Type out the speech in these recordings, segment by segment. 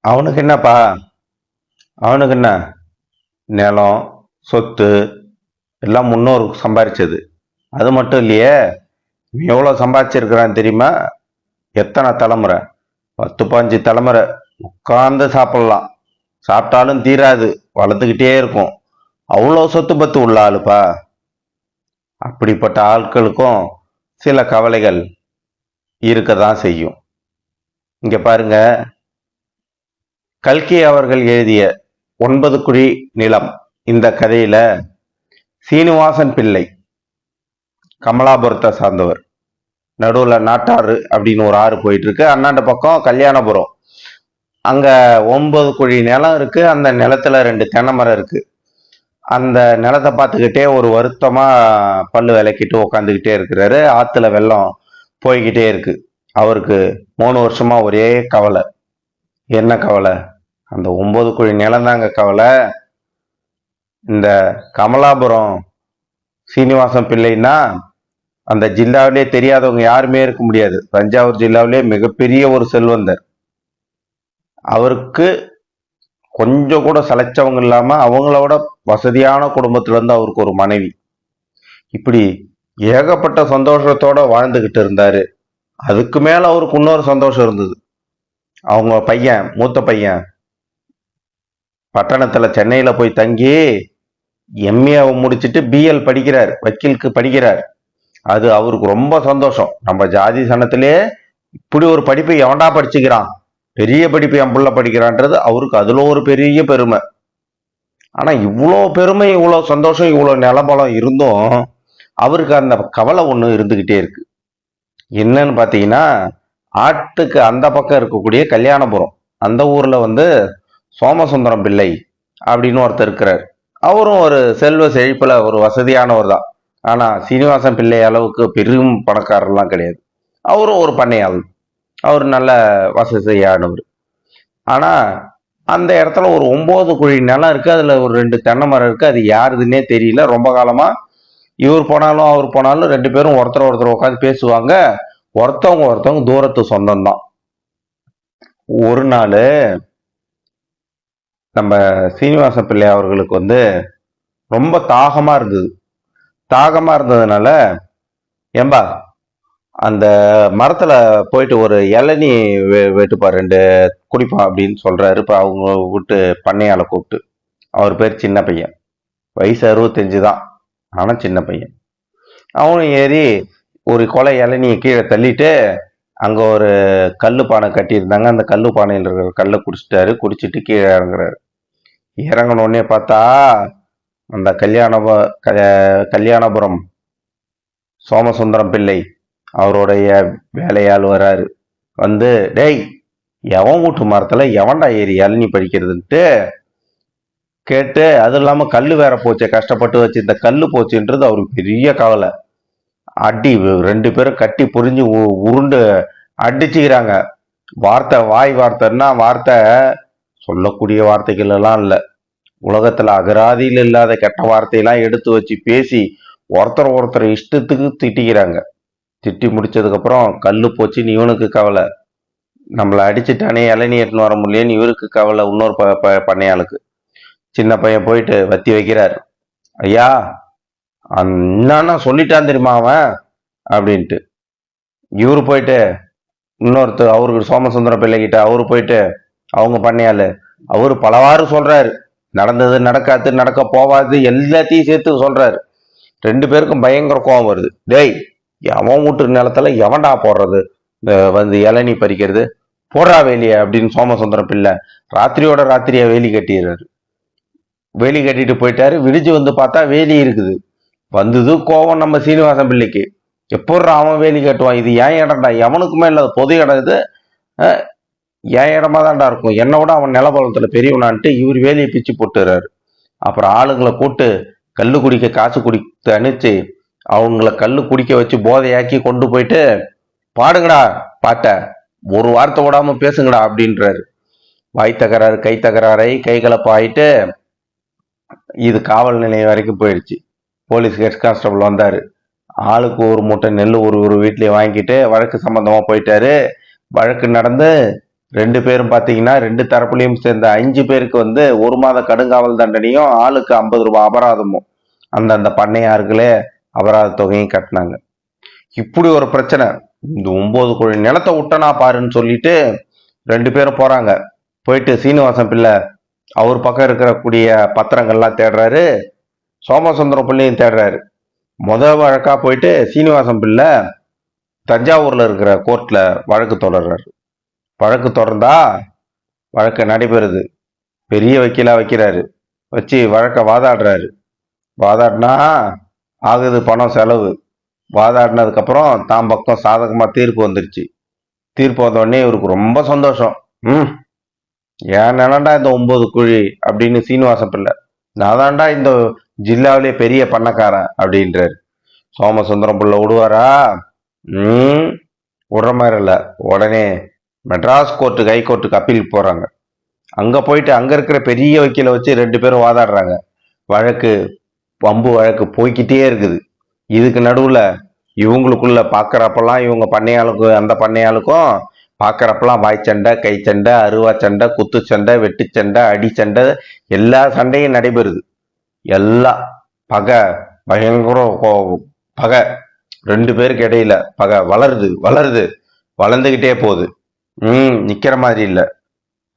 அவனுக்கு என்னப்பா? அவனுக்கு என்ன? நிலம், சொத்து எல்லாம் முன்னோர் சம்பாரிச்சது. அது மட்டும் இல்லையே, இவன் எவ்வளோ சம்பாதிச்சிருக்கிறான் தெரியுமா? எத்தனை தலைமுறை? 10 15 தலைமுறை உட்கார்ந்து சாப்பிடலாம். சாப்பிட்டாலும் தீராது, வளர்த்துக்கிட்டே இருக்கும். அவ்வளோ சொத்து பத்து உள்ள ஆளுப்பா. அப்படிப்பட்ட ஆட்களுக்கும் சில கவலைகள் இருக்க தான் செய்யும். இங்க பாருங்க, கல்கி அவர்கள் எழுதிய 9 குழி நிலம் இந்த கதையில சீனிவாசன் பிள்ளை கமலாபுரத்தை சார்ந்தவர். நடுவில் நாட்டாறு அப்படின்னு ஒரு ஆறு போயிட்டு இருக்கு. அண்ணாண்ட பக்கம் கல்யாணபுரம். அங்க 9 குழி நிலம் இருக்கு. அந்த நிலத்துல 2 தென்னை மரம் இருக்கு. அந்த நிலத்தை பார்த்துக்கிட்டே ஒரு வருத்தமா பல்லு விளக்கிட்டு உக்காந்துக்கிட்டே இருக்கிறாரு. ஆத்துல வெள்ளம் போய்கிட்டே இருக்கு. அவருக்கு 3 வருஷமா ஒரே கவலை. என்ன கவலை? அந்த 9 குழி நிலம் தாங்க கவலை. இந்த கமலாபுரம் சீனிவாசன் பிள்ளைன்னா அந்த ஜில்லாவிலே தெரியாதவங்க யாருமே இருக்க முடியாது. தஞ்சாவூர் ஜில்லாவிலே மிகப்பெரிய ஒரு செல்வந்தர். அவருக்கு கொஞ்சம் கூட சளைச்சவங்க இல்லாம அவங்களோட வசதியான குடும்பத்துல இருந்து அவருக்கு ஒரு மனைவி. இப்படி ஏகப்பட்ட சந்தோஷத்தோட வாழ்ந்துகிட்டு இருந்தாரு. அதுக்கு மேல அவருக்கு இன்னொரு சந்தோஷம் இருந்தது. அவங்க பையன், மூத்த பையன் பட்டணத்துல சென்னையில போய் தங்கி எம்ஏ முடிச்சுட்டு பிஎல் படிக்கிறார், வக்கீலுக்கு படிக்கிறார். அது அவருக்கு ரொம்ப சந்தோஷம். நம்ம ஜாதி சனத்திலே இப்படி ஒரு படிப்பை எவன்டா படிச்சுக்கிறான், பெரிய படிப்பு என் புள்ள படிக்கிறான்றது அவருக்கு அதுல ஒரு பெரிய பெருமை. ஆனா இவ்வளோ பெருமை, இவ்வளோ சந்தோஷம், இவ்வளோ நிலபலம் இருந்தும் அவருக்கு அந்த கவலை ஒண்ணு இருந்துகிட்டே இருக்கு. என்னன்னு பாத்தீங்கன்னா, ஆட்டுக்கு அந்த பக்கம் இருக்கக்கூடிய கல்யாணபுரம், அந்த ஊர்ல சோமசுந்தரம் பிள்ளை அப்படின்னு ஒருத்தர் இருக்கிறார். அவரும் ஒரு செல்வ செழிப்புல ஒரு வசதியானவர் தான். ஆனா சீனிவாசன் பிள்ளை அளவுக்கு பெரும் பணக்காரர்லாம் கிடையாது. அவரும் ஒரு பண்ணையாளர். அவர் நல்ல வசதியானவர். ஆனா அந்த இடத்துல ஒரு 9 குழி நிலம் இருக்கு. அதுல ஒரு 2 தென்னை மரம் இருக்கு. அது யாருதுன்னே தெரியல. ரொம்ப காலமா இவர் போனாலும் அவர் போனாலும் 2 பேரும் ஒருத்தர் ஒருத்தர் உட்காந்து பேசுவாங்க. ஒருத்தவங்க தூரத்து சொந்தம் தான். ஒரு நாள் நம்ம சீனிவாசன் பிள்ளை அவர்களுக்கு ரொம்ப தாகமா இருந்தது. தாகமா இருந்ததுனால, ஏம்பா அந்த மரத்துல போயிட்டு ஒரு இளநீ வெட்டுப்பா, 2 குடிப்பான் அப்படின்னு சொல்றாரு. இப்ப அவங்க விட்டு பண்ணையால கூப்பிட்டு. அவர் பேர் சின்ன பையன், வயசு 65 தான், ஆனா சின்ன பையன். அவனும் ஏறி ஒரு கொலை இளநியை கீழே தள்ளிட்டு அங்க ஒரு கல்லு பானை கட்டியிருந்தாங்க. அந்த கல்லு பானையில் இருக்கிற கல்லை குடிச்சிட்டாரு. குடிச்சிட்டு கீழே இறங்குறாரு. இறங்கினோடனே பார்த்தா அந்த கல்யாணபுரம் சோமசுந்தரம் பிள்ளை அவருடைய வேலையாள் வராரு. டேய், எவன் வீட்டு மரத்துல எவன்டா ஏறி இளநீ பறிக்கிறதுன்ட்டு கேட்டு, அது இல்லாம கல்லு வேற போச்சு, கஷ்டப்பட்டு வச்சு இந்த கல்லு போச்சுன்றது அவருக்கு பெரிய கவலை. அடி 2 பேரும் கட்டி புரிஞ்சு உருண்டு அடிச்சுக்கிறாங்க. வார்த்தை, வாய் வார்த்தைன்னா வார்த்தை சொல்லக்கூடிய வார்த்தைகள் எல்லாம் இல்லை. உலகத்துல அகராதியில் இல்லாத கெட்ட வார்த்தையெல்லாம் எடுத்து வச்சு பேசி ஒருத்தர் இஷ்டத்துக்கு திட்டிக்கிறாங்க. திட்டி முடிச்சதுக்கு அப்புறம் கல்லு போச்சுன்னு இவனுக்கு கவலை, நம்மளை அடிச்சுட்டானே இளநீ எடுத்துன்னு வர முடியலன்னு இவருக்கு கவலை. இன்னொரு பண்ணையாளுக்கு. சின்ன பையன் போயிட்டு வத்தி வைக்கிறார். ஐயா, என்னன்னா சொல்லிட்டான் தெரியுமா அவன் அப்படின்ட்டு. இவரு போயிட்டு இன்னொருத்தர், அவருக்கு சோமசுந்தர பிள்ளைகிட்ட அவரு போயிட்டு, அவங்க பண்ணையாளு, அவரு பலவாறு சொல்றாரு. நடந்தது, நடக்காது, நடக்க போவாது எல்லாத்தையும் சேர்த்து சொல்றாரு. 2 பேருக்கும் பயங்கர கோபம் வருது. டேய், எவன் வீட்டு நிலத்துல எவன்டா போடுறது இளநீ பறிக்கிறது, போடுறா வேலிய அப்படின்னு சோமசுந்தரம் பிள்ளை ராத்திரியோட ராத்திரியா வேலி கட்டிடுறாரு. வேலி கட்டிட்டு போயிட்டாரு. விடிஞ்சு பார்த்தா வேலி இருக்குது. கோபம் நம்ம சீனிவாசன் பிள்ளைக்கு. எப்போடுறா அவன் வேலி கட்டுவான், இது ஏன் இடம்டா, எவனுக்குமே இல்லாத பொது இடம் இது, என் இடமா தான்டா இருக்கும், என்னை விட அவன் நிலபலத்துல பெரியவனான்ட்டு இவர் வேலியை பிச்சு போட்டுறாரு. அப்புறம் ஆளுங்களை கூட்டு கல்லு குடிக்க காசு குடித்து அனுப்பிச்சு அவங்கள கல்லு குடிக்க வச்சு போதையாக்கி கொண்டு போயிட்டு, பாடுங்கடா பாட்ட, ஒரு வார்த்தை விடாம பேசுங்கடா அப்படின்றாரு. வாய் தகராறு, கை தகராறை, கை கலப்பாயிட்டு இது காவல் நிலையம் வரைக்கும் போயிடுச்சு. போலீஸ் ஹெட் கான்ஸ்டபிள் வந்தாரு. ஆளுக்கு ஒரு மூட்டை நெல் ஒரு வீட்லயே வாங்கிட்டு வழக்கு சம்பந்தமா போயிட்டாரு. வழக்கு நடந்து 2 பேரும் பார்த்தீங்கன்னா 2 தரப்புலையும் சேர்ந்த 5 பேருக்கு வந்து 1 மாத கடுங்காவல் தண்டனையும் ஆளுக்கு 50 ரூபாய் அபராதமும் அந்தந்த பண்ணையார்களே அபராத தொகையும் கட்டினாங்க. இப்படி ஒரு பிரச்சனை. இந்த 9 குழி நிலத்தை விட்டனா பாருன்னு சொல்லிட்டு 2 பேரும் போறாங்க. போயிட்டு சீனிவாசன் பிள்ளை அவர் பக்கம் இருக்கக்கூடிய பத்திரங்கள்லாம் தேடுறாரு, சோமசுந்தரம் பிள்ளையும் தேடுறாரு. வழக்கா போயிட்டு சீனிவாசன் பிள்ளை தஞ்சாவூர்ல இருக்கிற கோர்ட்ல வழக்கு தொடர்றாரு. வழக்கு தொடர்ந்தா வழக்கு நடைபெறுது. பெரிய வக்கீலா வைக்கிறாரு. வச்சு வழக்க வாதாடுறாரு. வாதாடினா ஆகுது பணம் செலவு. வாதாடினதுக்கு அப்புறம் தான் பக்கம் சாதகமா தீர்ப்பு வந்துருச்சு. தீர்ப்பு வந்த உடனே இவருக்கு ரொம்ப சந்தோஷம். ஏன் நிலண்டா இந்த 9 குழி அப்படின்னு சீனிவாசன் பிள்ளை, நான் தாண்டா இந்த ஜில்லாவிலே பெரிய பண்ணக்காரன் அப்படின்றாரு. சோமசுந்தரம் பிள்ளை விடுவாரா? விடுற மாதிரி இல்லை. உடனே மெட்ராஸ் கோர்ட்டுக்கு ஹைகோர்ட்டுக்கு அப்பீலுக்கு போறாங்க. அங்க போயிட்டு அங்க இருக்கிற பெரிய வக்கீல வச்சு 2 பேரும் வாதாடுறாங்க. வழக்கு வம்பு வழக்கு போய்கிட்டே இருக்குது. இதுக்கு நடுவுல இவங்களுக்குள்ள பாக்குறப்பெல்லாம் இவங்க பண்ணையாளுக்கும் அந்த பண்ணையாளுக்கும் பாக்குறப்பெல்லாம் வாய்ச்சண்டை, கை சண்டை, அருவா சண்டை, குத்து சண்டை, வெட்டு சண்டை, அடி சண்டை, எல்லா சண்டையும் நடைபெறுது. எல்லாம் பகை, பயங்கர பகை. 2 பேருக்கு இடையில பகை வளருது வளருது, வளர்ந்துகிட்டே போகுது. நிக்கிற மாதிரி இல்லை.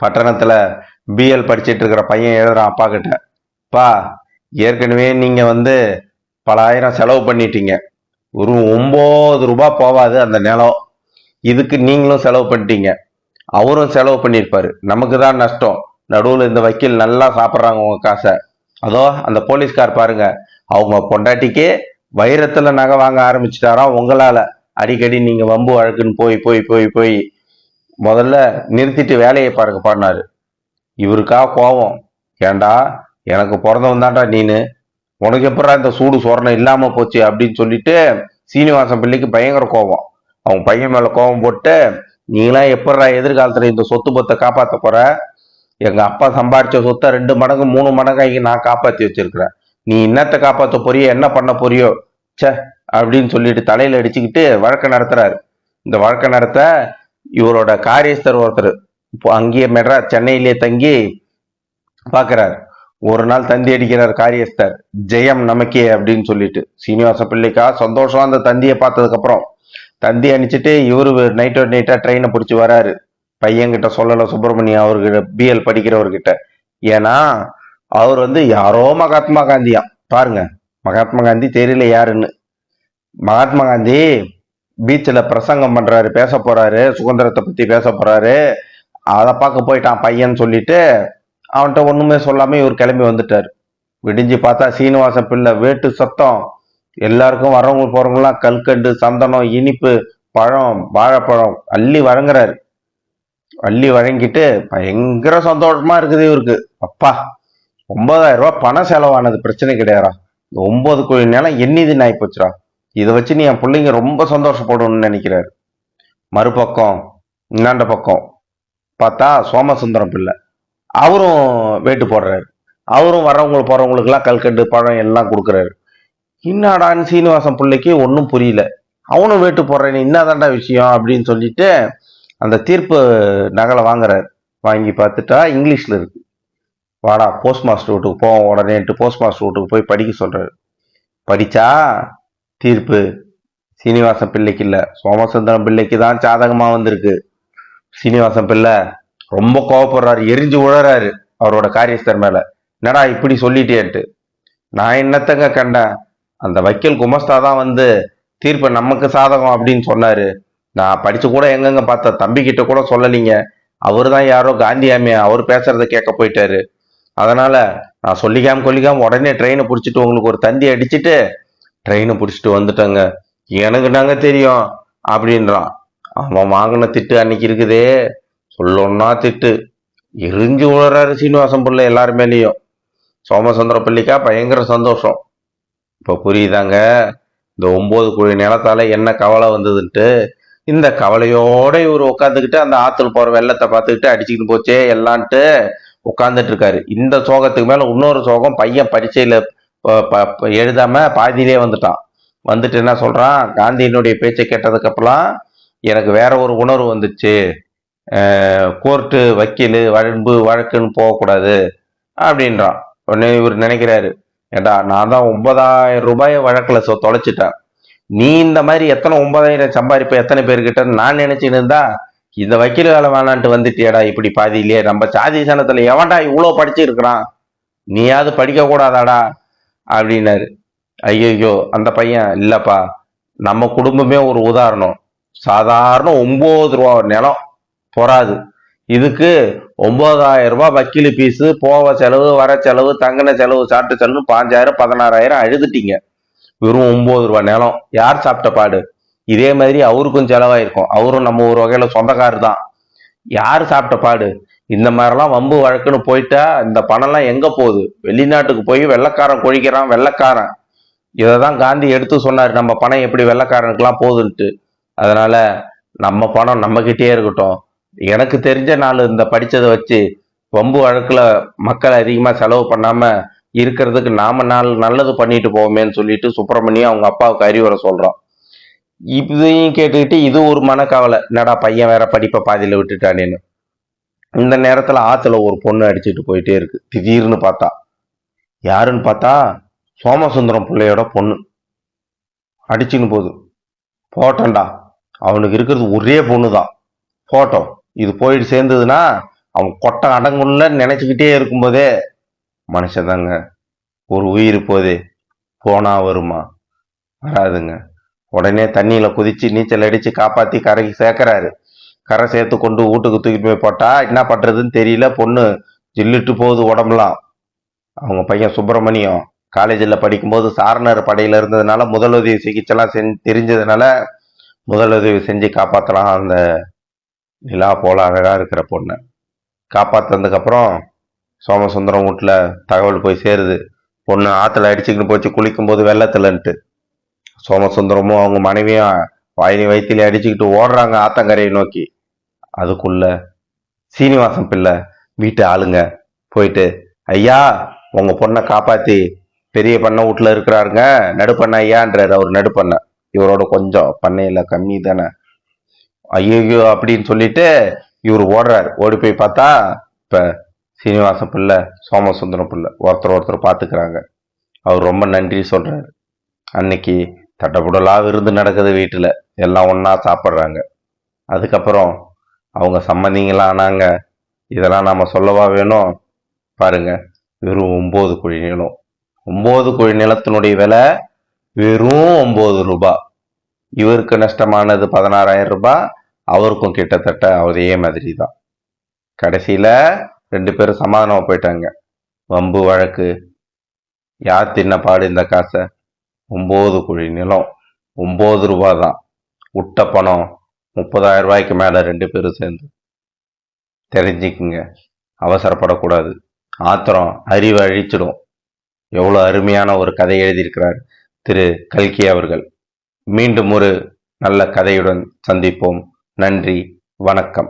பட்டணத்துல பிஎல் படிச்சுட்டு இருக்கிற பையன் எழுதுறான் அப்பா கிட்ட, பா ஏற்கனவே நீங்க வந்து பல ஆயிரம் செலவு பண்ணிட்டீங்க, ஒரு 9 ரூபாய் போவாது அந்த நிலம், இதுக்கு நீங்களும் செலவு பண்ணிட்டீங்க, அவரும் செலவு பண்ணியிருப்பாரு, நமக்கு தான் நஷ்டம். நடுவில் இந்த வக்கீல் நல்லா சாப்பிட்றாங்க உங்க காசை. அதோ அந்த போலீஸ்கார் பாருங்க, அவங்க பொண்டாட்டிக்கே வைரத்துல நகை வாங்க ஆரம்பிச்சுட்டாராம் உங்களால. அடிக்கடி நீங்க வம்பு வழக்குன்னு போய் போய் போய் போய் முதல்ல நிறுத்திட்டு வேலையை பாருங்க பண்ணாரு. இவருக்கா கோபம், ஏண்டா எனக்கு பிறந்தவன் தான்டா நீனு, உனக்கு எப்படா இந்த சூடு சொரணம் இல்லாம போச்சு அப்படின்னு சொல்லிட்டு சீனிவாசன் பிள்ளைக்கு பயங்கர கோபம். அவங்க பையன் மேல கோபம் போட்டு, நீங்களாம் எப்படா எதிர்காலத்துல இந்த சொத்து பத்தை காப்பாற்ற போற, எங்க அப்பா சம்பாரிச்ச சொத்தை 2 மடங்கு 3 மடங்காகி நான் காப்பாத்தி வச்சிருக்கிறேன், நீ என்னத்தை காப்பாற்ற போறியோ என்ன பண்ண போறியோ சே அப்படின்னு சொல்லிட்டு தலையில அடிச்சுக்கிட்டு வழக்க நடத்துறாரு. இந்த வழக்க நடத்த இவரோட காரியஸ்தர் ஒருத்தர் இப்போ அங்கேயே மெட்ராஸ் சென்னையிலேயே தங்கி பாக்குறாரு. ஒரு நாள் தந்தி அடிக்கிறார் காரியஸ்தர், ஜெயம் நமக்கே அப்படின்னு சொல்லிட்டு. சீனிவாச பிள்ளைக்கா சந்தோஷம் அந்த தந்தியை பார்த்ததுக்கு அப்புறம். தந்தி அணிச்சிட்டு இவரு நைட்டா ட்ரெயினை பிடிச்சி வராரு. பையன்கிட்ட சொல்லல சுப்பிரமணியம் அவர்கிட்ட, பிஎல் படிக்கிறவர்கிட்ட. ஏன்னா அவர் வந்து யாரோ மகாத்மா காந்தியா பாருங்க. மகாத்மா காந்தி தெரியல யாருன்னு. மகாத்மா காந்தி பீச்சில் பிரசங்கம் பண்றாரு, பேச போறாரு, சுதந்திரத்தை பத்தி பேச போறாரு. அதை பார்க்க போயிட்டான் பையன் சொல்லிட்டு அவன்கிட்ட ஒண்ணுமே சொல்லாம இவர் கிளம்பி வந்துட்டாரு. விடிஞ்சு பார்த்தா சீனிவாசன் பிள்ளை வேட்டு சத்தம், எல்லாருக்கும் வரவங்க போறவங்கலாம் கல்கண்டு, சந்தனம், இனிப்பு, பழம், வாழைப்பழம் அள்ளி வழங்குறாரு. அள்ளி வழங்கிட்டு பயங்கர சந்தோஷமா இருக்குது இவருக்கு. அப்பா 9,000 ரூபாய் பணம் செலவானது பிரச்சனை கிடையாதா, 9 கோடி நிலம் எண்ணிதுன்னு ஆகி போச்சுரா, இதை வச்சு நீ என் பிள்ளைங்க ரொம்ப சந்தோஷப்படணும்னு நினைக்கிறாரு. மறுபக்கம் இன்னாண்ட பக்கம் பார்த்தா சோமசுந்தரம் பிள்ளை அவரும் வேட்டு போடுறாரு. அவரும் வரவங்களுக்கு போறவங்களுக்கு எல்லாம் கல்கண்டு, பழம் எல்லாம் கொடுக்குறாரு. இன்னாடான்னு சீனிவாசன் பிள்ளைக்கு ஒன்றும் புரியல. அவனும் வேட்டு போடுறேன், என்னதாண்டா விஷயம் அப்படின்னு சொல்லிட்டு அந்த தீர்ப்பு நகலை வாங்குறாரு. வாங்கி பார்த்துட்டா இங்கிலீஷ்ல இருக்கு. வாடா போஸ்ட் மாஸ்டர் வீட்டுக்கு போவோம் உடனேட்டு போஸ்ட் மாஸ்டர் வீட்டுக்கு போய் படிக்க சொல்றாரு. படிச்சா தீர்ப்பு சீனிவாசன் பிள்ளைக்கு இல்ல, சோமசுந்தரம் பிள்ளைக்கு தான் சாதகமா வந்திருக்கு. சீனிவாசன் பிள்ளை ரொம்ப கோவப்படுறாரு, எரிஞ்சு உழறாரு அவரோட காரியஸ்தர் மேல. என்னடா இப்படி சொல்லிட்டேன்ட்டு. நான் என்னத்தங்க கண்டேன், அந்த வக்கீல் குமஸ்தா தான் வந்து தீர்ப்பு நமக்கு சாதகம் அப்படின்னு சொன்னாரு. நான் படிச்சு கூட எங்கெங்க பார்த்த, தம்பி கிட்ட கூட சொல்லலீங்க, அவரு தான் யாரோ காந்தியாமியா அவர் பேசுறத கேட்க போயிட்டாரு. அதனால நான் சொல்லிக்காம உடனே ட்ரெயினை பிடிச்சிட்டு உங்களுக்கு ஒரு தந்தி அடிச்சுட்டு ட்ரெயினை பிடிச்சிட்டு வந்துட்டேங்க, எனக்கு நாங்க தெரியும் அப்படின்றான். அவன் வாங்கின திட்டு அன்னைக்கு இருக்குதே, சொல்லணும்னா திட்டு. எரிஞ்சு உழறாரு சீனிவாசன் பிள்ளை எல்லாரு மேலேயும். சோமசுந்தர பிள்ளைக்கா பயங்கர சந்தோஷம். இப்ப புரியுதாங்க இந்த 9 குழி நிலத்தால என்ன கவலை வந்ததுன்ட்டு. இந்த கவலையோட இவர் உட்காந்துக்கிட்டு அந்த ஆத்துல போற வெள்ளத்தை பார்த்துக்கிட்டு அடிச்சுக்கிட்டு போச்சே எல்லான்ட்டு உட்காந்துட்டு இருக்காரு. இந்த சோகத்துக்கு மேல இன்னொரு சோகம், பையன் பரீட்சையில எழுதாம பாதியிலே வந்துட்டான். வந்துட்டு என்ன சொல்றான், காந்தியினுடைய பேச்சை கேட்டதுக்கு அப்புறம் எனக்கு வேற ஒரு உணர்வு வந்துச்சு, கோர்ட்டு வக்கீல் வழம்பு வழக்குன்னு போகக்கூடாது அப்படின்றான். உடனே இவர் நினைக்கிறாரு, ஏண்டா நான் தான் 9,000 ரூபாயை வழக்கில் தொலைச்சிட்டேன், நீ இந்த மாதிரி எத்தனை 9,000 சம்பாதிப்ப எத்தனை பேர்கிட்ட நான் நினைச்சுன்னு இருந்தா இந்த வக்கீல் வேலை வேணான்ட்டு வந்துட்டியாடா இப்படி பாதியிலேயே. நம்ம சாதி சனத்துல எவன்டா இவ்வளோ படிச்சு இருக்கிறான், நீயாவது படிக்க கூடாதாடா அப்படின்னாரு. ஐயோ அந்த பையன் இல்லப்பா, நம்ம குடும்பமே ஒரு உதாரணம், சாதாரண 9 ரூபா நிலம் போராது, இதுக்கு 9,000 ரூபாய் வக்கீல் பீஸு, போவ செலவு வர செலவு தங்கின செலவு சாப்பிட்ட செலவு 5,000 16,000 அழுதுட்டீங்க. வெறும் 9 ரூபாய் நிலம் யார் சாப்பிட்ட பாடு? இதே மாதிரி அவருக்கும் செலவாயிருக்கும், அவரும் நம்ம ஒரு வகையில சொந்தக்காரு தான். யார் சாப்பிட்ட பாடு? இந்த மாதிரிலாம் வம்பு வழக்குன்னு போயிட்டா இந்த பணம்லாம் எங்க போகுது? வெளிநாட்டுக்கு போய் வெள்ளைக்காரன் கொழிக்கிறான் வெள்ளைக்காரன். இதைதான் காந்தி எடுத்து சொன்னார், நம்ம பணம் எப்படி வெள்ளைக்காரனுக்குலாம் போகுதுன்ட்டு. அதனால நம்ம பணம் நம்ம கிட்டே இருக்கட்டும். எனக்கு தெரிஞ்ச நாள் இந்த படிச்சதை வச்சு வம்பு வழக்குல மக்கள் அதிகமா செலவு பண்ணாம இருக்கிறதுக்கு நாம நல்லது பண்ணிட்டு போவோமேன்னு சொல்லிட்டு சுப்பிரமணியம் அவங்க அப்பாவுக்கு அறிவுரை சொல்றோம். இதையும் கேட்டுக்கிட்டு இது ஒரு மனக்கவலை, என்னடா பையன் வேற படிப்பை பாதியில விட்டுட்டானேன்னு. இந்த நேரத்துல ஆத்துல ஒரு பொண்ணு அடிச்சுட்டு போயிட்டே இருக்கு. திடீர்னு பார்த்தா யாருன்னு பார்த்தா சோமசுந்தரம் பிள்ளையோட பொண்ணு அடிச்சுன்னு போகுது. போட்டோண்டா, அவனுக்கு இருக்கிறது ஒரே பொண்ணு தான், போட்டோம். இது போயிட்டு சேர்ந்ததுன்னா அவன் கொட்டை அடங்குள்ள நினைச்சுக்கிட்டே இருக்கும்போதே மனுஷதாங்க, ஒரு உயிர் போதே போனா வருமா? வராதுங்க. உடனே தண்ணியில குதிச்சு நீச்சல் அடிச்சு காப்பாத்தி கரைக்கு சேர்க்கிறாரு. கரை சேர்த்து கொண்டு வீட்டுக்கு தூக்கிட்டு போய் போட்டா என்ன பண்றதுன்னு தெரியல, பொண்ணு ஜில்லிட்டு போகுது உடம்புலாம். அவங்க பையன் சுப்பிரமணியம் காலேஜில் படிக்கும்போது சாரணர் படையில இருந்ததுனால முதலுதவி சிகிச்சைலாம் தெரிஞ்சதுனால முதலுதவி செஞ்சு காப்பாற்றலாம் அந்த நிலா போல அழகா இருக்கிற பொண்ணை. காப்பாற்றினதுக்கு அப்புறம் சோமசுந்தரம் வீட்டுல தகவல் போய் சேருது, பொண்ணு ஆத்துல அடிச்சுக்கிட்டு போச்சு குளிக்கும்போது வெள்ளத்துலன்ட்டு. சோமசுந்தரமும் அவங்க மனைவியும் வாயினி வயிற்றுல அடிச்சுக்கிட்டு ஓடுறாங்க ஆத்தங்கரையை நோக்கி. அதுக்குள்ள சீனிவாசன் பிள்ளை வீட்டு ஆளுங்க போயிட்டு, ஐயா உங்க பொண்ணை காப்பாத்தி பெரிய பண்ணை வீட்டுல இருக்கிறாருங்க, நடுப்பண்ண ஐயான்றாரு. அவர் நடுப்பண்ண, இவரோட கொஞ்சம் பண்ணையில கம்மி தானே. ஐயோ அப்படின்னு சொல்லிட்டு இவர் ஓடுறாரு. ஓடி போய் பார்த்தா இப்ப சீனிவாசன் பிள்ளை சோமசுந்தரம் பிள்ளை ஒருத்தர் பார்த்துக்கிறாங்க. அவர் ரொம்ப நன்றி சொல்றாரு. அன்னைக்கு தட்டப்புடலா விருந்து நடக்குது வீட்டுல, எல்லாம் ஒன்னா சாப்பிட்றாங்க. அதுக்கப்புறம் அவங்க சம்மந்திங்களாம் ஆனாங்க. இதெல்லாம் நாம சொல்லவா வேணும்? பாருங்க, வெறும் 9 குழி நிலம், 9 குழி நிலத்தினுடைய விலை வெறும் 9 ரூபாய். இவருக்கு நஷ்டமானது 16,000 ரூபாய், அவருக்கும் கிட்டத்தட்ட அதே மாதிரி தான். கடைசியில 2 பேரும் சமாதானமா போயிட்டாங்க. வம்பு வழக்கு யார் தின்ன பாடு இந்த காசை? 9 குழி நிலம் 9 ரூபாய் தான். விட்ட பணம் 30,000 ரூபாய்க்கு மேல 2 பேரும் சேர்ந்து. தெரிஞ்சுக்குங்க, அவசரப்படக்கூடாது. ஆத்திரம் அறிவை அழிச்சிடும். எவ்வளவு அருமையான ஒரு கதை எழுதியிருக்கிறார் திரு கல்கி அவர்கள். மீண்டும் ஒரு நல்ல கதையுடன் சந்திப்போம். நன்றி, வணக்கம்.